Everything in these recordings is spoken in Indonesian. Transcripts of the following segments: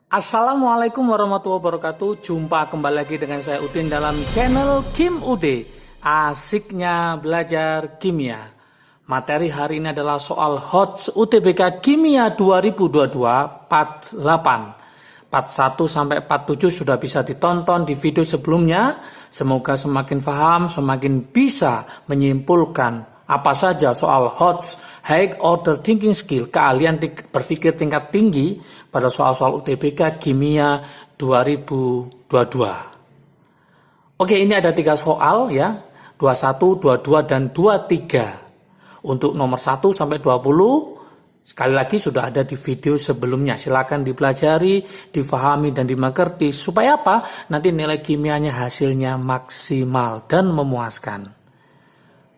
Assalamualaikum warahmatullahi wabarakatuh. Jumpa kembali lagi dengan saya Udin dalam channel Kim Ude. Asiknya belajar kimia. Materi hari ini adalah soal HOTS UTBK Kimia 2022 part 8. Part 1 sampai part 7 sudah bisa ditonton di video sebelumnya. Semoga semakin paham, semakin bisa menyimpulkan apa saja soal HOTS High Order Thinking Skill, keahlian berpikir tingkat tinggi pada soal-soal UTBK Kimia 2022. Oke, ini ada 3 soal ya, 21, 22, dan 23. Untuk nomor 1 sampai 20, sekali lagi sudah ada di video sebelumnya. Silakan dipelajari, difahami, dan dimengerti. Supaya apa? Nanti nilai kimianya hasilnya maksimal dan memuaskan.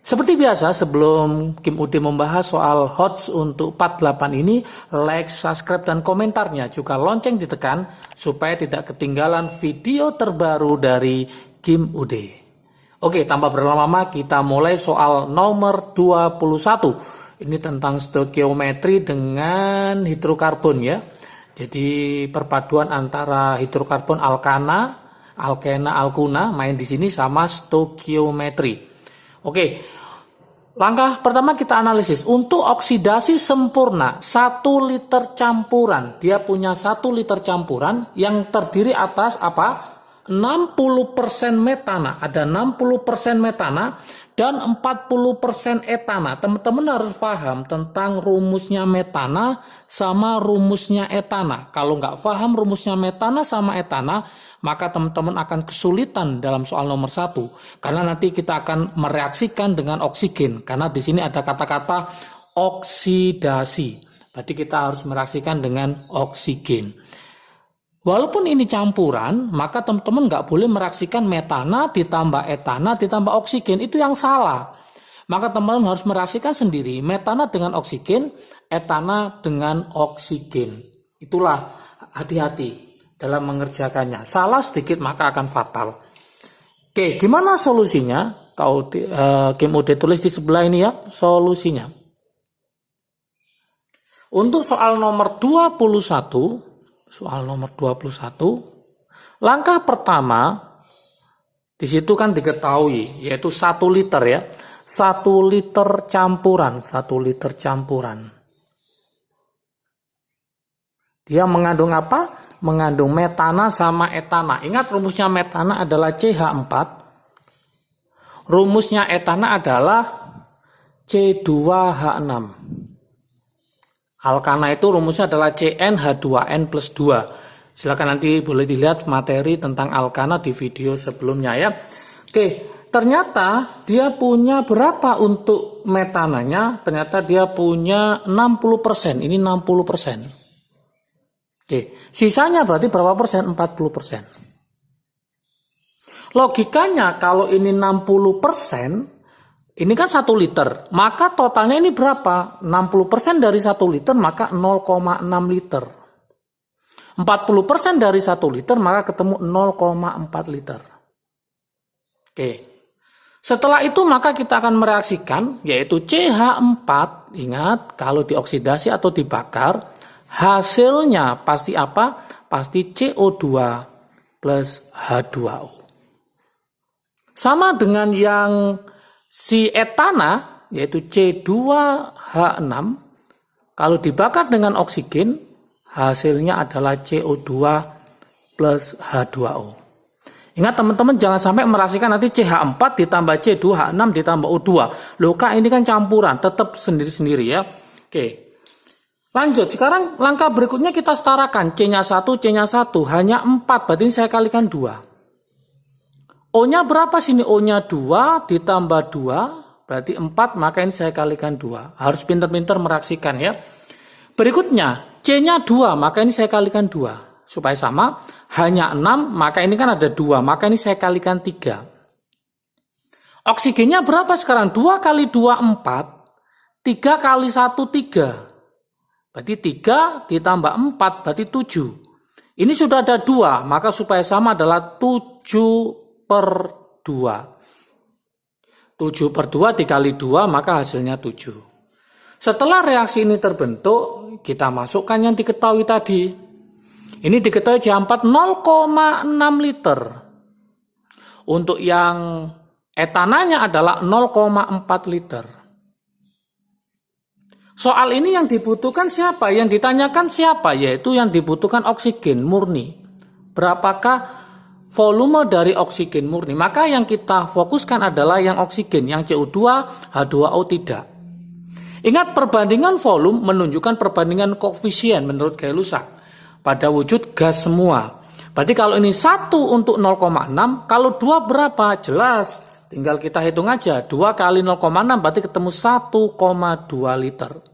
Seperti biasa, sebelum Kim Ude membahas soal HOTS untuk part 8 ini, like, subscribe, dan komentarnya juga lonceng ditekan supaya tidak ketinggalan video terbaru dari Kim Ude. Oke, tanpa berlama-lama kita mulai soal nomor 21. Ini tentang stoikiometri dengan hidrokarbon ya. Jadi perpaduan antara hidrokarbon alkana, alkena, alkuna main di sini sama stoikiometri. Oke, langkah pertama kita analisis. Untuk oksidasi sempurna 1 liter campuran, dia punya 1 liter campuran yang terdiri atas apa? 60% metana, ada 60% metana dan 40% etana. Teman-teman harus paham tentang rumusnya metana sama rumusnya etana. Kalau nggak paham rumusnya metana sama etana, maka teman-teman akan kesulitan dalam soal nomor 1. Karena nanti kita akan mereaksikan dengan oksigen. Karena di sini ada kata-kata oksidasi. Berarti kita harus mereaksikan dengan oksigen. Walaupun ini campuran, maka teman-teman nggak boleh mereaksikan metana ditambah etana ditambah oksigen. Itu yang salah. Maka teman-teman harus mereaksikan sendiri metana dengan oksigen, etana dengan oksigen. Itulah hati-hati dalam mengerjakannya. Salah sedikit maka akan fatal. Oke, gimana solusinya? Kalau Kim Ude tulis di sebelah ini ya, solusinya. Untuk soal nomor 21, langkah pertama di situ kan diketahui yaitu 1 liter ya. 1 liter campuran. Dia mengandung apa? Mengandung metana sama etana. Ingat rumusnya metana adalah CH4. Rumusnya etana adalah C2H6. Alkana itu rumusnya adalah CnH2n plus 2. Silakan nanti boleh dilihat materi tentang alkana di video sebelumnya ya. Oke, ternyata dia punya berapa untuk metananya? Ternyata dia punya 60%. Ini 60%. Oke, sisanya berarti berapa persen? 40%. Logikanya kalau ini 60%, ini kan 1 liter, maka totalnya ini berapa? 60% dari 1 liter, maka 0,6 liter. 40% dari 1 liter, maka ketemu 0,4 liter. Oke. Setelah itu maka kita akan mereaksikan, yaitu CH4, ingat kalau dioksidasi atau dibakar, hasilnya pasti apa? Pasti CO2 plus H2O. Sama dengan yang si etana, yaitu C2H6, kalau dibakar dengan oksigen, hasilnya adalah CO2 plus H2O. Ingat teman-teman, jangan sampai merasakan nanti CH4 ditambah C2H6 ditambah O2. Loh kak, ini kan campuran, tetap sendiri-sendiri ya. Oke. Lanjut, sekarang langkah berikutnya kita setarakan. C-nya 1, C-nya 1, hanya 4, berarti ini saya kalikan 2. O-nya berapa sini? O-nya 2 ditambah 2, berarti 4, maka ini saya kalikan 2. Harus pintar-pintar mereaksikan ya. Berikutnya, C-nya 2, maka ini saya kalikan 2. Supaya sama, hanya 6, maka ini kan ada 2, maka ini saya kalikan 3. Oksigennya berapa sekarang? 2 kali 2, 4. 3 kali 1, 3. Berarti 3 ditambah 4, berarti 7. Ini sudah ada 2, maka supaya sama adalah 7 per 2. 7 per 2 dikali 2 maka hasilnya 7. Setelah reaksi ini terbentuk, kita masukkan yang diketahui tadi. Ini diketahui CH4 0,6 liter. Untuk yang etananya adalah 0,4 liter. Soal ini yang dibutuhkan siapa? Yang ditanyakan siapa? Yaitu yang dibutuhkan oksigen murni. Berapakah volume dari oksigen murni? Maka yang kita fokuskan adalah yang oksigen, yang CO2, H2O tidak. Ingat, perbandingan volume menunjukkan perbandingan koefisien menurut Gay-Lussac pada wujud gas semua. Berarti kalau ini 1 untuk 0,6, kalau 2 berapa? Jelas, tinggal kita hitung aja. 2 kali 0,6 berarti ketemu 1,2 liter.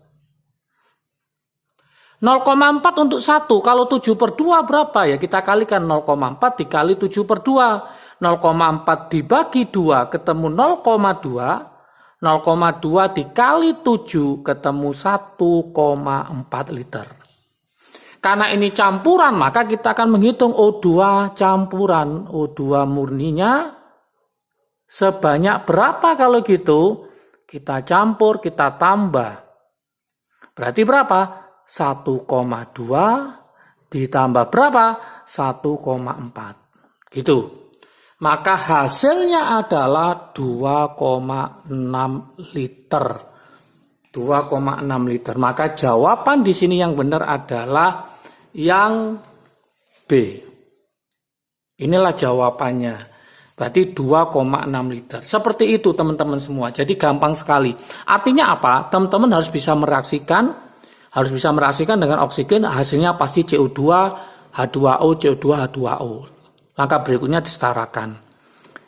0,4 untuk 1, kalau 7 per 2 berapa? Ya kita kalikan 0,4 dikali 7 per 2. 0,4 dibagi 2 ketemu 0,2. 0,2 dikali 7 ketemu 1,4 liter. Karena ini campuran, maka kita akan menghitung O2 campuran. O2 murninya sebanyak berapa kalau gitu? Kita campur, kita tambah. Berarti berapa? 1,2 ditambah berapa? 1,4. Gitu. Maka hasilnya adalah 2,6 liter. 2,6 liter. Maka jawaban di sini yang benar adalah yang B. Inilah jawabannya. Berarti 2,6 liter. Seperti itu teman-teman semua. Jadi gampang sekali. Artinya apa? Teman-teman harus bisa meraksikan dengan oksigen, hasilnya pasti CO2, H2O, CO2, H2O. Langkah berikutnya disetarakan.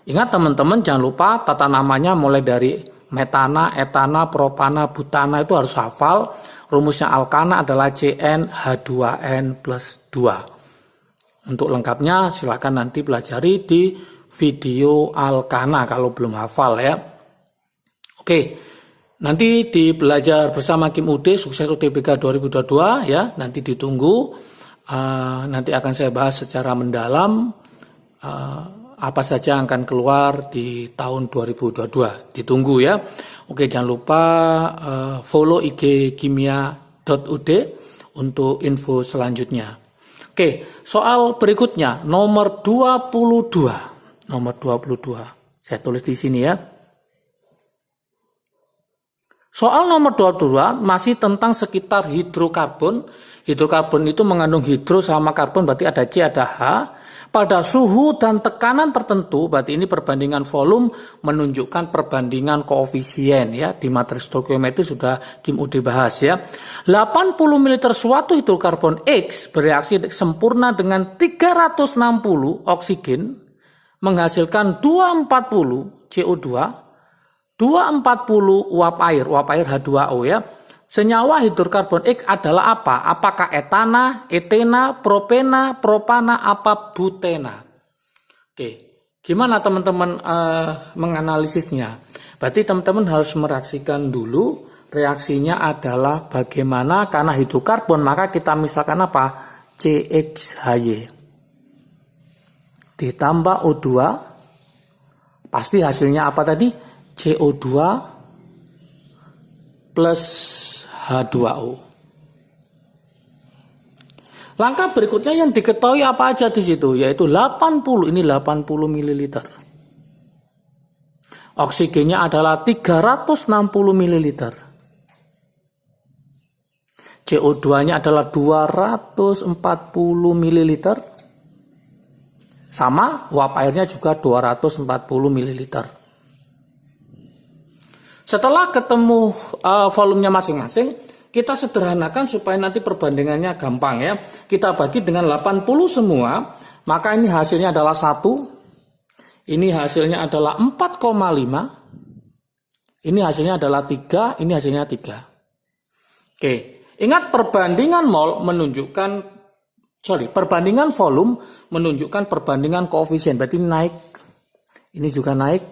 Ingat teman-teman, jangan lupa tata namanya mulai dari metana, etana, propana, butana itu harus hafal. Rumusnya alkana adalah CnH2n plus 2. Untuk lengkapnya silakan nanti pelajari di video alkana kalau belum hafal ya. Oke. Nanti di belajar bersama Kim UD Sukses UTBK 2022 ya, nanti ditunggu. Nanti akan saya bahas secara mendalam apa saja yang akan keluar di tahun 2022. Ditunggu ya. Oke, jangan lupa follow IG kimia.ud untuk info selanjutnya. Oke, soal berikutnya nomor 22. Nomor 22. Saya tulis di sini ya. Soal nomor 22 masih tentang sekitar hidrokarbon. Hidrokarbon itu mengandung hidro sama karbon, berarti ada C, ada H. Pada suhu dan tekanan tertentu, berarti ini perbandingan volume menunjukkan perbandingan koefisien ya. Di matriks stoikiometri sudah Kim UD bahas ya. 80 ml suatu hidrokarbon X bereaksi sempurna dengan 360 oksigen menghasilkan 240 CO2. 240 uap air H2O ya. Senyawa hidrokarbon X adalah apa? Apakah etana, etena, propena, propana, apa butena? Oke, gimana teman-teman menganalisisnya? Berarti teman-teman harus meraksikan dulu. Reaksinya adalah bagaimana, karena hidrokarbon maka kita misalkan apa? CXHY ditambah O2, pasti hasilnya apa tadi? CO2 plus H2O. Langkah berikutnya yang diketahui apa aja di situ, yaitu 80, ini 80 ml. Oksigennya adalah 360 ml. CO2-nya adalah 240 ml. Sama, uap airnya juga 240 ml. Setelah ketemu volumenya masing-masing, kita sederhanakan supaya nanti perbandingannya gampang ya. Kita bagi dengan 80 semua, maka ini hasilnya adalah 1. Ini hasilnya adalah 4,5. Ini hasilnya adalah 3, ini hasilnya 3. Oke, ingat perbandingan perbandingan volume menunjukkan perbandingan koefisien. Berarti naik, ini juga naik,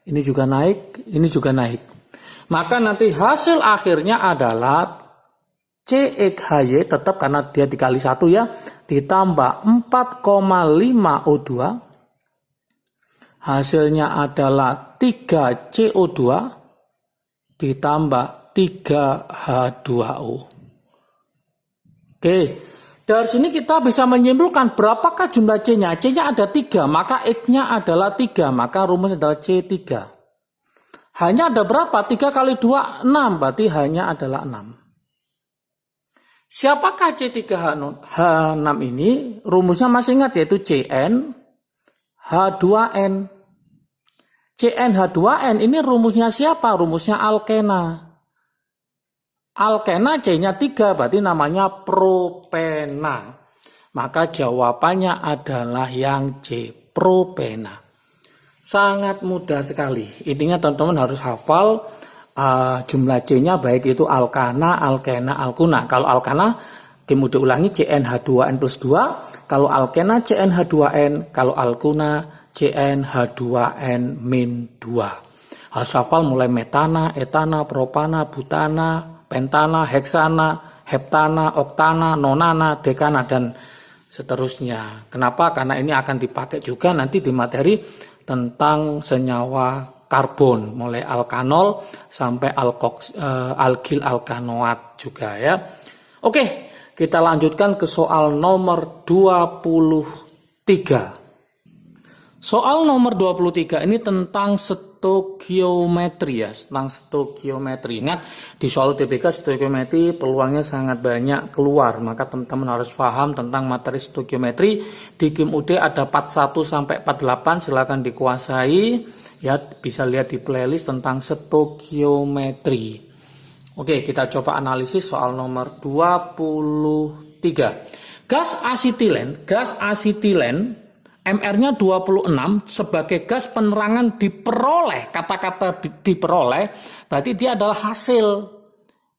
ini juga naik, ini juga naik. Maka nanti hasil akhirnya adalah CXHY tetap karena dia dikali 1 ya, ditambah 4,5 O2. Hasilnya adalah 3 CO2 ditambah 3 H2O. Oke, Dari sini kita bisa menyimpulkan berapakah jumlah C-nya. C-nya ada 3, maka X-nya adalah 3, maka rumus adalah C3. Hanya ada berapa? 3 kali 2, 6, berarti hanya adalah 6. Siapakah C3H6 ini? Rumusnya masih ingat, yaitu Cn H2n. Cn H2n ini rumusnya siapa? Rumusnya alkena. Alkena C-nya 3, berarti namanya propena. Maka jawabannya adalah yang C, propena. Sangat mudah sekali. Intinya teman-teman harus hafal jumlah C-nya, baik itu alkana, alkena, alkuna. Kalau alkana, kemudian ulangi CnH2n plus 2. Kalau alkena CnH2n, kalau alkuna CnH2n min 2. Harus hafal mulai metana, etana, propana, butana, pentana, heksana, heptana, oktana, nonana, dekana, dan seterusnya. Kenapa? Karena ini akan dipakai juga nanti di materi tentang senyawa karbon, mulai alkanol sampai alkil alkanoat juga ya. Oke, kita lanjutkan ke soal nomor 23. Soal nomor 23 ini tentang stokiometri ya, tentang stokiometri. Ingat, di soal UTBK stokiometri peluangnya sangat banyak keluar, maka teman-teman harus paham tentang materi stokiometri. Di KIM-UD ada 41 sampai 48, silakan dikuasai ya, bisa lihat di playlist tentang stokiometri. Oke, kita coba analisis soal nomor 23. Gas asetilen MR-nya 26 sebagai gas penerangan diperoleh, kata-kata diperoleh berarti dia adalah hasil.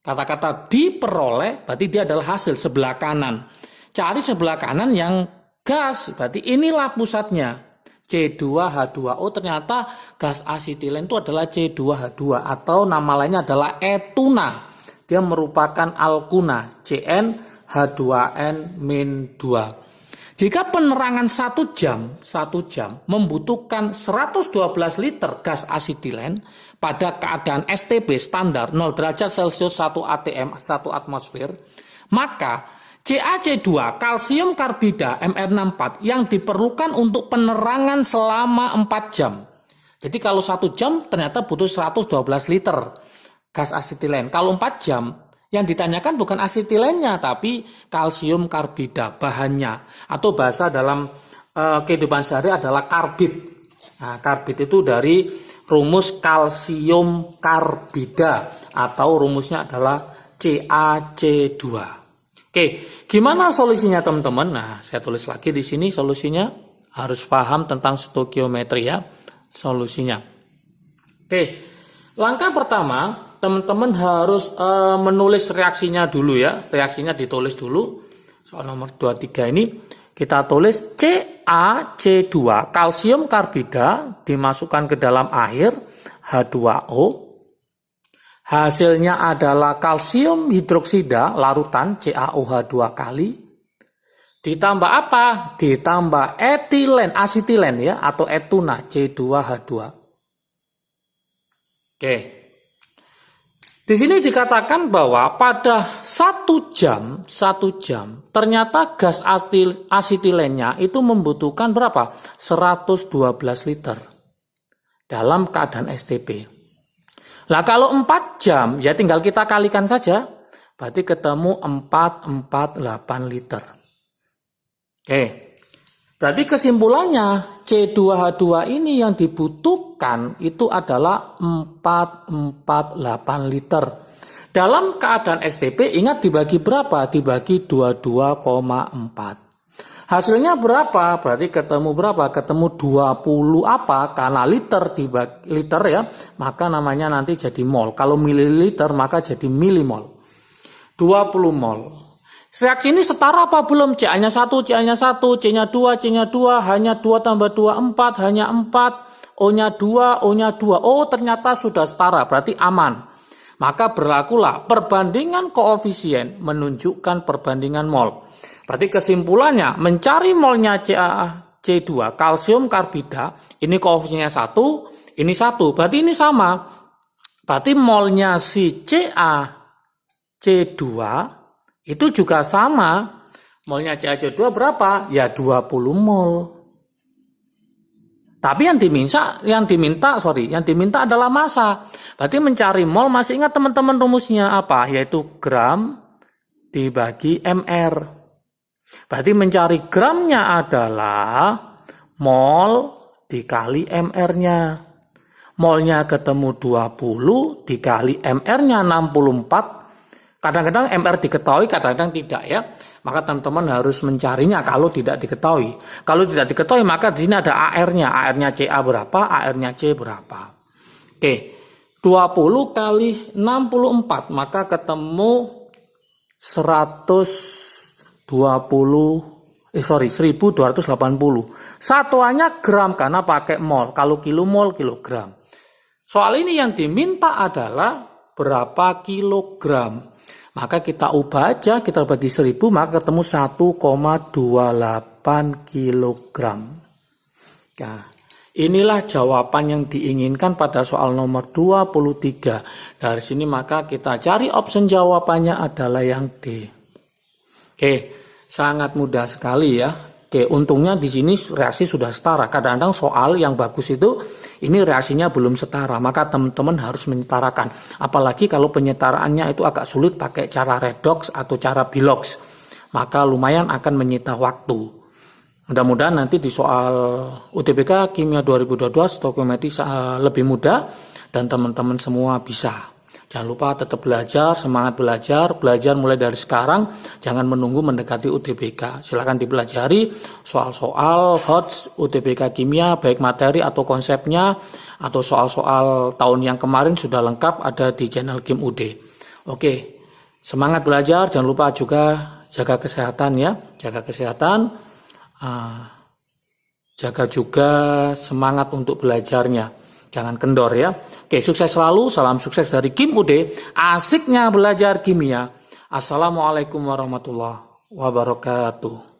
Kata-kata diperoleh berarti dia adalah hasil, sebelah kanan. Cari sebelah kanan yang gas, berarti inilah pusatnya. C2H2O, ternyata gas asetilen itu adalah C2H2 atau nama lainnya adalah etuna. Dia merupakan alkuna, CnH2n-2. Jika penerangan 1 jam membutuhkan 112 liter gas asetilen pada keadaan STB standar 0 derajat Celcius 1 atm 1 atmosfer, maka CaC2 kalsium karbida Mr64 yang diperlukan untuk penerangan selama 4 jam. Jadi kalau 1 jam ternyata butuh 112 liter gas asetilen. Kalau 4 jam yang ditanyakan bukan asetilennya, tapi kalsium karbida bahannya, atau bahasa dalam kehidupan sehari adalah karbid. Nah, karbid itu dari rumus kalsium karbida atau rumusnya adalah CaC2. Oke, gimana solusinya teman-teman? Nah, saya tulis lagi di sini solusinya, harus paham tentang stokiometri ya, solusinya. Oke, langkah pertama teman-teman harus menulis reaksinya dulu ya. Reaksinya ditulis dulu. Soal nomor 23 ini kita tulis CaC2 kalsium karbida dimasukkan ke dalam air H2O. Hasilnya adalah kalsium hidroksida larutan CaOH 2 kali. Ditambah apa? Ditambah etilen, asetilen ya, atau etuna C2H2. Oke. Di sini dikatakan bahwa pada 1 jam ternyata gas asetilennya itu membutuhkan berapa? 112 liter dalam keadaan STP. Lah kalau 4 jam ya tinggal kita kalikan saja, berarti ketemu 448 liter. Oke. Berarti kesimpulannya C2H2 ini yang dibutuhkan itu adalah 448 liter. Dalam keadaan STP ingat dibagi berapa? Dibagi 22,4. Hasilnya berapa? Berarti ketemu berapa? Ketemu 20 apa? Karena liter dibagi liter ya, maka namanya nanti jadi mol. Kalau mililiter maka jadi milimol. 20 mol. Reaksi ini setara apa belum? CA-nya 1, CA-nya 1, C-nya 2, C-nya 2, hanya 2 tambah 2, 4, hanya 4, O-nya 2, O-nya 2. Oh, ternyata sudah setara, berarti aman. Maka berlakulah perbandingan koefisien menunjukkan perbandingan mol. Berarti kesimpulannya, mencari molnya CaC2, kalsium karbida, ini koefisiennya 1, ini 1, berarti ini sama. Berarti molnya si CaC2 itu juga sama, Molnya CaCO2 berapa? Ya 20 mol. Tapi yang diminta adalah massa. Berarti mencari mol, masih ingat teman-teman rumusnya apa? Yaitu gram dibagi mr. Berarti mencari gramnya adalah mol dikali mr-nya. Molnya ketemu 20 dikali mr-nya 64. Kadang-kadang mr diketahui, kadang-kadang tidak ya. Maka teman-teman harus mencarinya kalau tidak diketahui. Kalau tidak diketahui maka di sini ada AR-nya. AR-nya CA berapa, AR-nya C berapa. Oke, 20 kali 64 maka ketemu 1280. Satuannya gram karena pakai mol. Kalau kilo mol, kilogram. Soal ini yang diminta adalah berapa kilogram. Maka kita ubah aja, kita bagi 1000, maka ketemu 1,28 kilogram. Nah, inilah jawaban yang diinginkan pada soal nomor 23. Dari sini maka kita cari option jawabannya adalah yang D. Oke, sangat mudah sekali ya. Oke, untungnya di sini reaksi sudah setara. Kadang-kadang soal yang bagus itu ini reaksinya belum setara, maka teman-teman harus menyetarakan. Apalagi kalau penyetaraannya itu agak sulit pakai cara redox atau cara bilox, maka lumayan akan menyita waktu. Mudah-mudahan nanti di soal UTBK Kimia 2022 stoikiometri lebih mudah dan teman-teman semua bisa. Jangan lupa tetap belajar, semangat belajar mulai dari sekarang, jangan menunggu mendekati UTBK. Silakan dipelajari soal-soal HOTS UTBK Kimia, baik materi atau konsepnya, atau soal-soal tahun yang kemarin sudah lengkap ada di channel Kim UD. Oke, semangat belajar, jangan lupa juga jaga kesehatan ya, jaga kesehatan, jaga juga semangat untuk belajarnya. Jangan kendor ya. Oke, sukses selalu. Salam sukses dari Kim UD. Asiknya belajar kimia. Assalamualaikum warahmatullahi wabarakatuh.